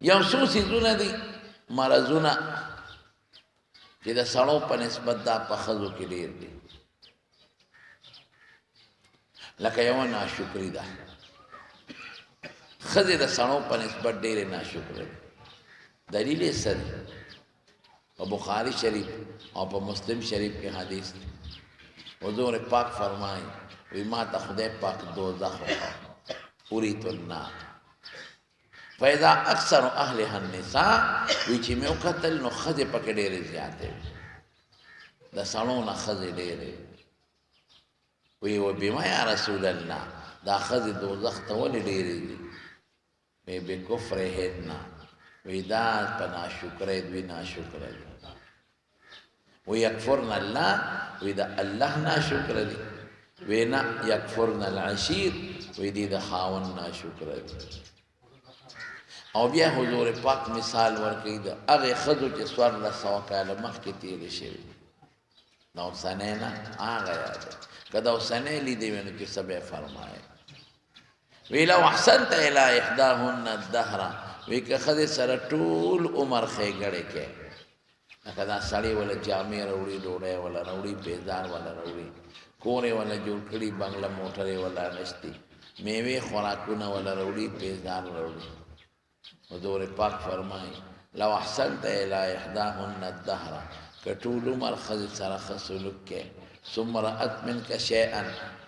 یو څو څیزونه دي مرضونه چې د سړو په نسبت دا په ښځو کې ډېر دي لکه یوه ناشکري ده ښځې د سړو په نسبت ډېرې ناشکره دي دلیل یې څه دی په بخاري شریف او په مسلم شریف کې حدیث دی حضور پاک فرمایي وی ما ته خدای پاک دوزخ وښود اریت النار فاذا اکثر اهلها النساء وی چې مې وکتل نو ښځې پکې ډېرې زیاتې وي د سړو نه ښځې ډېرې وی وبما یا رسول الله دا ښځې دوزخ ته ولې ډېرې دي وی بکفرهن وی دا په ناشکرۍ دوی ناشکره دي وی یکفرن الله وی دا الله ناشکره دي وی نه یکفرن العشیر وی دی د خاوند ناشکره دي او بیا حضور پاک مثال ورکوي د هغې ښځو چې څوارلس سوه کاله مخکې تېرې شوي د اوسنۍ نه هغه یاد که د اوسنۍ لیدې وي نو چې څه به یې فرمایي وی لو احسنت الی احداهن الدهر وی که ښځې سره ټول عمر ښېګړې کې لکه دا سړی وله جامې راوړي ډوډۍ وله راوړي بیزار وله راوړي کور یې وله جوړ کړي بنګله موټر یې وله نشتي میوې خوراکونه وله راوړي بیزار راوړي حضور پاک فرمایي لو احسنت الی احداهن الدهر که ټول عمر ښځې سره ښه سلوک کې ثم رأت منک شیئا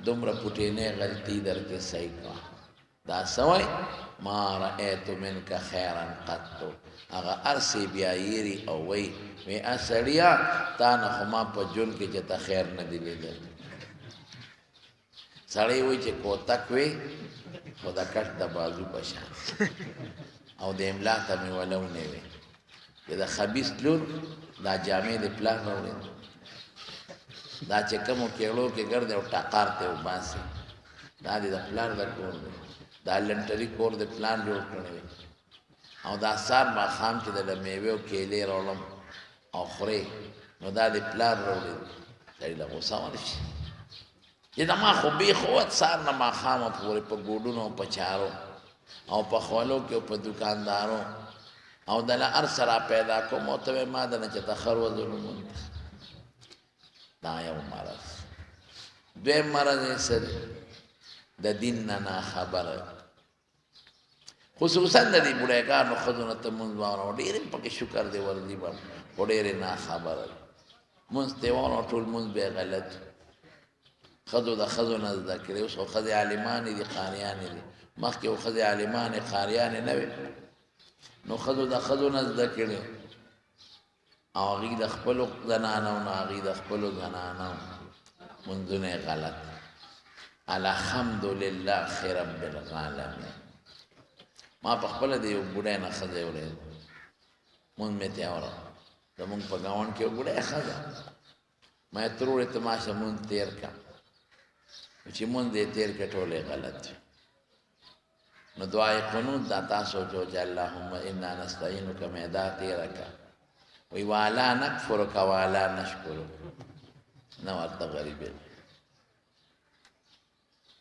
دومره پټینۍ غلطي درته صحیح کړه دا سوی ما رأیت منک خیرا قطو هغه ارسی بیا یری او وی اصړیا تا نه خو ما په ژوند کې چې ته خیر نه دی لیدلی سړی وایي چې کوتک وی خو د کټ د بازو په شان او د املا ته مې ولونې وی چې د خبیث لور دا جامې د پلار راوړې دا چې کومو کېړو کې ګرځي او ټقار ته وباسي دا د پلار د کور دی دا لنټري کور د پلان جوړ کړی وي او دا سار ماښام چې د میوې او کیلې راوړم او خورې نو دا د پلار راوړي سړي له غوسه ورشي چې دا ما خو بیخ وت سار نه ماښامه پورې په ګوډونو او په چارو او په خولو کې او په دوکاندارو او دله هر څه را پیدا کوم او ته ما د نه چې ته خر وځلو دا یو مرض دویم مرض یې څه دی د دین نه ناخبره خصوصا د دې بوډاګانو ښځو نه ته مونځ واورو ډېر پکې شکر دی ورځي به خو ډېرې ناخبره مونځ ته واورو ټول مونځ به یې غلط ښځو د ښځو نه زده کړې اوس خو ښځې عالمانې دي قاریانې دي مخکې خو ښځې عالمانې قاریانې نه وې نو ښځو د ښځو نه زده کړې او هغوی د خپلو زنانو نه هغوی د خپلو زنانو مونځونه یې غلط الحمدلله رب العالمین ما په خپله د یو بوډۍ نه ښځه اورېد مونځ مې ته اورم زمونږ په ګاونډ کې یو بوډۍ ښځه ما یې ترورې ته ماشه مونځ تېر کړه چې مونځ یې تېر کړه ټول یې غلط نو دعای قنوت دا تاسو وچو چې اللهم انا نستعینک مې دا تېره کړه وی والا نکفرک والا نشکرک نه ورته غریبې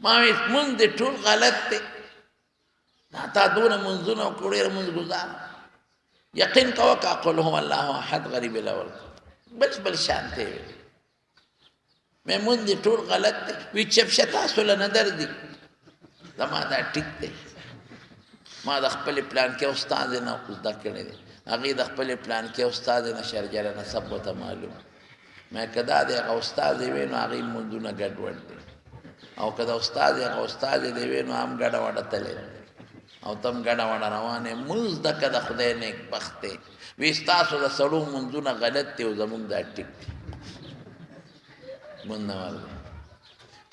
ما وی مونځ دې ټول غلط دی دا تا دونه منځونه وکړو ډېر مونځ ګزار یقین کوه که قل هو الله احد غریبې له ورکړه بل شانتی وي مې مونځ دې ټول غلط دی وی چپشه تاسو له نه درځي زما دا ټیک دی ما د خپلې پلان کې استاد نه زده کړی دی هغې د خپلې پلان کې استاد نه شرجره نسب ورته معلوم مې که دا دی هغه استاد یې وی نو هغې مونځونه ګډوډ دی او که د استاد یې هغه استاد یې دی وی نو هم ګډه وډه تللی او تم ګډه وډه روانې مونځ ده که د خدای نیک بخت دی وی ستاسو د سړو مونځونه غلط دی او زمونږ دا ټیک دی مونځ نه ورځي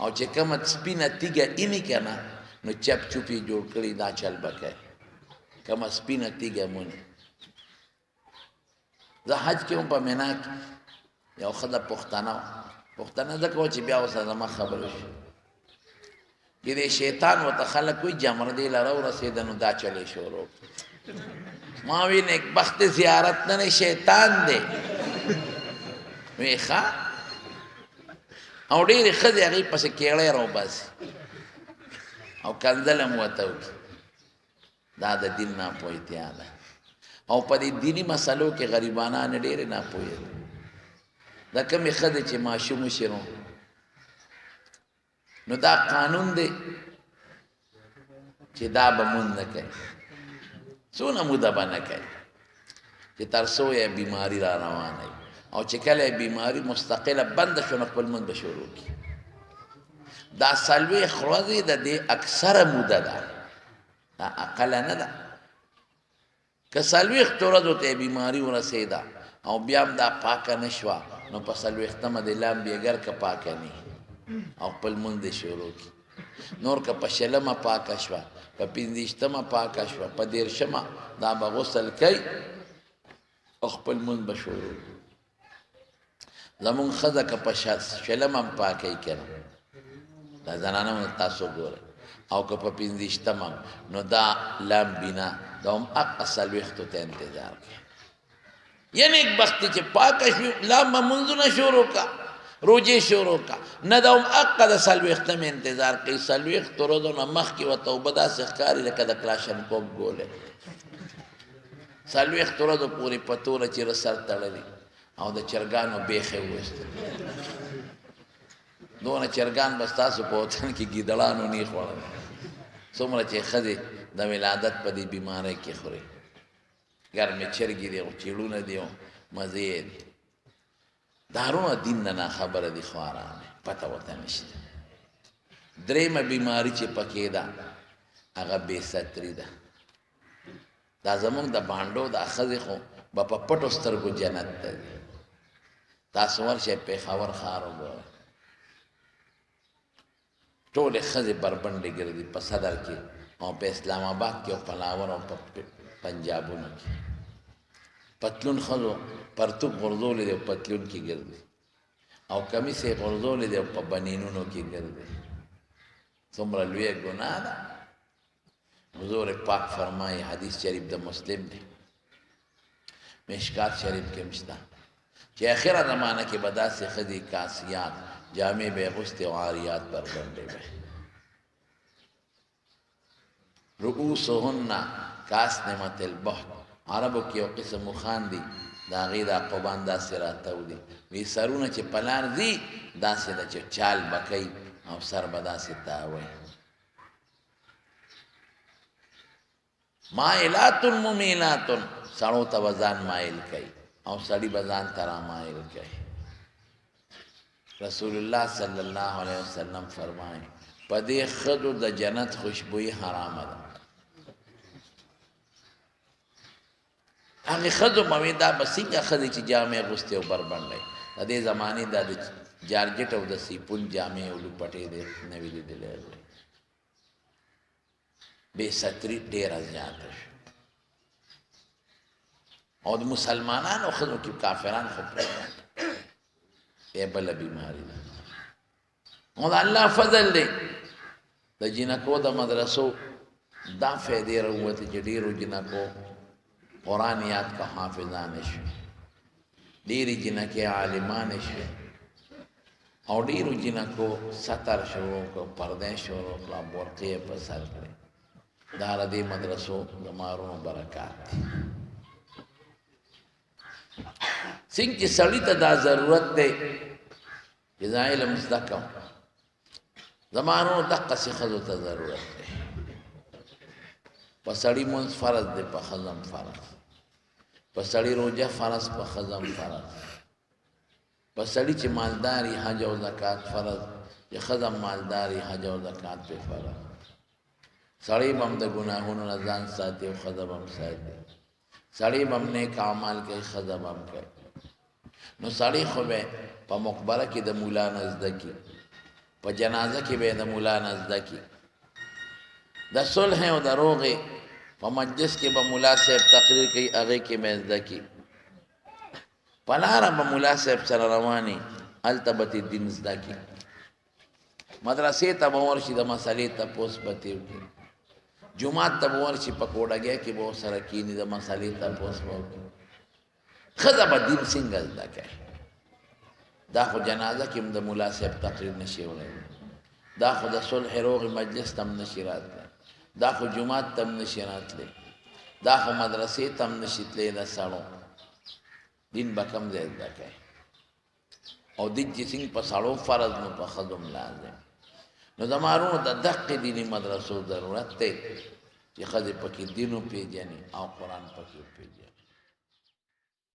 او چې کومه سپینه تیږه اینې که نه نو چپ چوپ یې جوړ کړي دا چل به کوي کومه سپینه تیږه مونځ زه حج کې هم په مینا کې یو ښځه پښتنه وه پښتنه ځکه وه چې بیا ورسره زما خبره شو چې د شیطان ورته خلک وایي جمره دې له راورسېده نو دا چلې شروع ما وی نیکبخت زیارت نه شیطان دی وی ښه او ډېرې ښځې هغې پسې کېړی راوباسي او کنځل هم ورته وکړي دا د دین ناپوهتیا ده او په دې دینی مسلو کې غریبانان ډېر نه پوهې دا کومې ښځې چې ماشوم شي نو دا قانون دی چې دا به مونږ نه کوي څونه موده به نه کوي چې تر څو یې بیماري را روانه وي او چې کله یې بیماري مستقله بنده شو نو خپل مونځ به شروع کړي دا څلوېښت ورځې د دې اکثره موده ده دا اقله نه ده که څلوېښت ورځو ته یې بیماري ورسېده او بیا هم دا پاکه نه شوه نو په څلوېښتمه د لامبي اګر که پاکه نه او خپل مونځ دې شروع کړي نور که په شلمه پاکه شوه په پنځویشتمه پاکه شوه په دېرشمه دا به غسل کوي او خپل مونځ به شروع کړي زمونږ ښځه که په شلمه هم پاکوي که نه دا زنانه تاسو ګوره او که په پنځویشتمه نو دا لامبي نه دا هم حقه څلوېښتو ته انتظار کوي یعنی ایک وخت چې پاکه شوي لامبه مونځونه شروع کا روجې شروع کا نه دا هم حقه د څلوېښتمې انتظار کوي څلوېښتو ورځو نه مخکې ورته اوبه داسې ښکاري لکه د کلاشنکوف ګولې څلوېښتو ورځو پورې په توره چې سر تړلي او د چرګانو بیخې وویستل دونه چرګان به ستاسو په وطن کې ګیدړانو نه خوړل څومره چې ښځې د ولادت په دې بیمارۍ کې خوري ګرمې چرګې دي او چیړونه دي او مزې دي دارونه دین نه ناخبره دي خوارانې پته ورته نشته درېیمه بیماري چې پکې ده هغه بې ستري ده دا زمونږ د بانډو دا ښځې خو به په پټو سترګو جنت ته دي تاسو ورشئ پېښور ښار وګورئ ټولې ښځې بربنډې ګرځي په صدر کې او په اسلام آباد کې او په لاهور او په پنجابونو کې پتلون ښځو پرتوب غورځولی دی او پتلون کې ګرځي او کمیس یې غورځولی دی او په بنینونو کې ګرځي څومره لویه ګناه ده حضور پاک فرمایي حدیث شریف د مسلم دی مشکات شریف کې هم شته چې آخره زمانه کې به داسې ښځې کاسیات جامع به اغوستې او عاریات بربنډې به رؤوسهن کاسنمة البحر عربو کې یو قسم مخان دي د هغې دا قبان داسې راتاو دي وی سرونه چې په لار ځي داسې ده چې چال به کوي او سر به داسې تاوی مائلات ممیلات سړو ته به ځان مایل کوي او سړي به ځان ته رامایل کوي رسول الله صلی الله علیه وسلم فرمایي په دې ښځو د جنت خوشبویي حرامه ده هغې ښځو به دا به څنګه ښځې چې جامې اغوستې او بربنډی د دې زمانې دا د جارجټ او د سیپون جامې او لوپټې دې نه وي لیدلی بې ستري ډېره زیاته شوه او د مسلمانانو ښځو کې کافران خو پرېږده بیا بله بیماري ده نو د الله فضل دی د جنکو د مدرسو دا فایدې راووتې چې ډېرو جنکو قرآن یاد کا حافظانې شوې ډېرې جنکې عالمانې شوې او ډېرو جنکو ستر شروع کړو پردې شروع کړه برقې یې په سر کړې دا د دې مدرسو د مارونو برکات دي څنګه چې سړي ته دا ضرورت دی چې زه علم زده کړم زمانو دقسې ښځو ته ضرورت دی په سړي مونځ فرض دی په ښځه هم فرض په سړي روژه فرض په ښځه هم فرض په سړي چې مالداري حج او زکات فرض چې ښځه هم مالداري حج او زکات پې فرض سړی به هم د ګناهونو نه ځان ساتي او ښځه به هم ساتي سړی به هم نیک اعمال کوي ښځه به هم کوي نو سړی خو به په مقبره کې د مولا نه زده کړي په جنازه کې به د مولا نه زده کړي د صلح او د روغې په مجلس کې به ملا صاحب تقریر کوي هغې کې به زده کړي په لاره به ملا صاحب سره رواني هلته به دې دین زده کړي مدرسې ته به ورشي د مسلې تپوس به ترې وکړي جومات ته به ورشي په کوډګۍ کې به ورسره کښېني د مسلې تپوس به وکړي ښځه به دین څنګه زده کوي دا خو جنازه کې هم د ملا صاحب تقریر نشي ویلی دا خو د صلح روغې مجلس ته هم نشي راتلی دا خو جومات ته هم نشي راتلی دا خو مدرسې تم نشیتلې نه سړو دین به کم ځای زده کوي او دې چې څنګه په سړو فرض نو په ښځو لازم نو زمارونو د دقې دیني مدرسو ضرورت دی چې ښځې پکې دین وپېژني او قرآن پکې وپېژني